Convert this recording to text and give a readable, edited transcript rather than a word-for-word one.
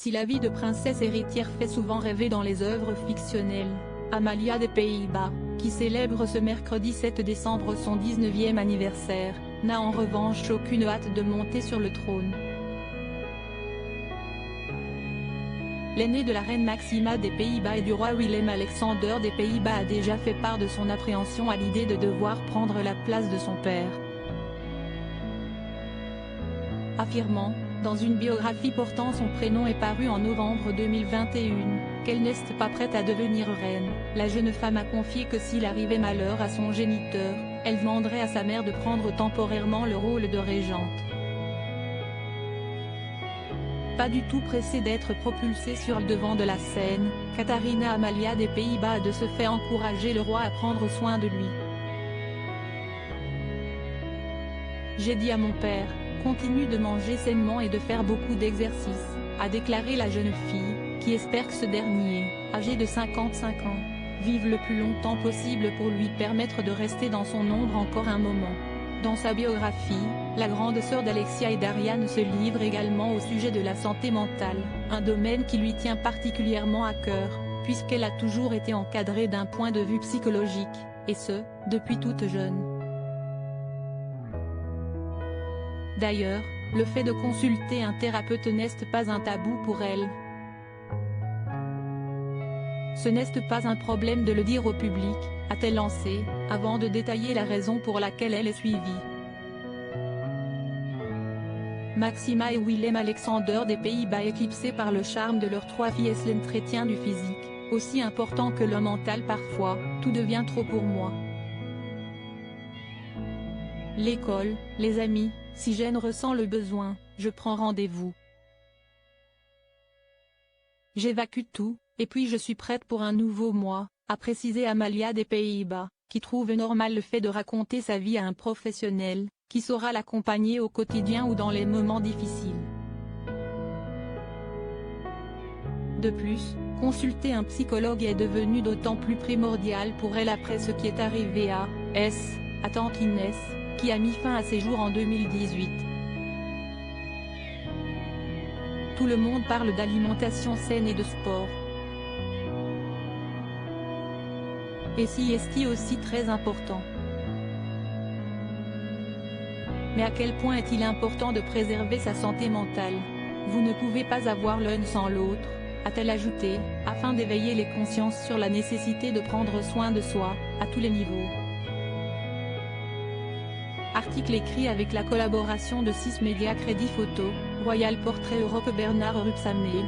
Si la vie de princesse héritière fait souvent rêver dans les œuvres fictionnelles, Amalia des Pays-Bas, qui célèbre ce mercredi 7 décembre son 19e anniversaire, n'a en revanche aucune hâte de monter sur le trône. L'aîné de la reine Maxima des Pays-Bas et du roi Willem-Alexander des Pays-Bas a déjà fait part de son appréhension à l'idée de devoir prendre la place de son père. Affirmant, dans une biographie portant son prénom et parue en novembre 2021, qu'elle n'est pas prête à devenir reine, la jeune femme a confié que s'il arrivait malheur à son géniteur, elle demanderait à sa mère de prendre temporairement le rôle de régente. Pas du tout pressée d'être propulsée sur le devant de la scène, Katharina Amalia des Pays-Bas a de ce fait encouragé le roi à prendre soin de lui. J'ai dit à mon père, continue de manger sainement et de faire beaucoup d'exercices, a déclaré la jeune fille, qui espère que ce dernier, âgé de 55 ans, vive le plus longtemps possible pour lui permettre de rester dans son ombre encore un moment. Dans sa biographie, la grande sœur d'Alexia et d'Ariane se livre également au sujet de la santé mentale, un domaine qui lui tient particulièrement à cœur, puisqu'elle a toujours été encadrée d'un point de vue psychologique, et ce, depuis toute jeune. D'ailleurs, le fait de consulter un thérapeute n'est pas un tabou pour elle. Ce n'est pas un problème de le dire au public, a-t-elle lancé, avant de détailler la raison pour laquelle elle est suivie. Maxima et Willem-Alexander des Pays-Bas éclipsés par le charme de leurs 3 filles et l'entretien du physique, aussi important que le mental parfois, tout devient trop pour moi. L'école, les amis, si Jeanne ressent le besoin, je prends rendez-vous. J'évacue tout, et puis je suis prête pour un nouveau moi, a précisé Amalia des Pays-Bas, qui trouve normal le fait de raconter sa vie à un professionnel, qui saura l'accompagner au quotidien ou dans les moments difficiles. De plus, consulter un psychologue est devenu d'autant plus primordial pour elle après ce qui est arrivé à tante Inès, qui a mis fin à ses jours en 2018. Tout le monde parle d'alimentation saine et de sport. Et si est-il aussi très important? Mais à quel point est-il important de préserver sa santé mentale? Vous ne pouvez pas avoir l'un sans l'autre, a-t-elle ajouté, afin d'éveiller les consciences sur la nécessité de prendre soin de soi, à tous les niveaux. Article écrit avec la collaboration de 6 médias Crédit Photo, Royal Portrait Europe Bernard Ruxamel.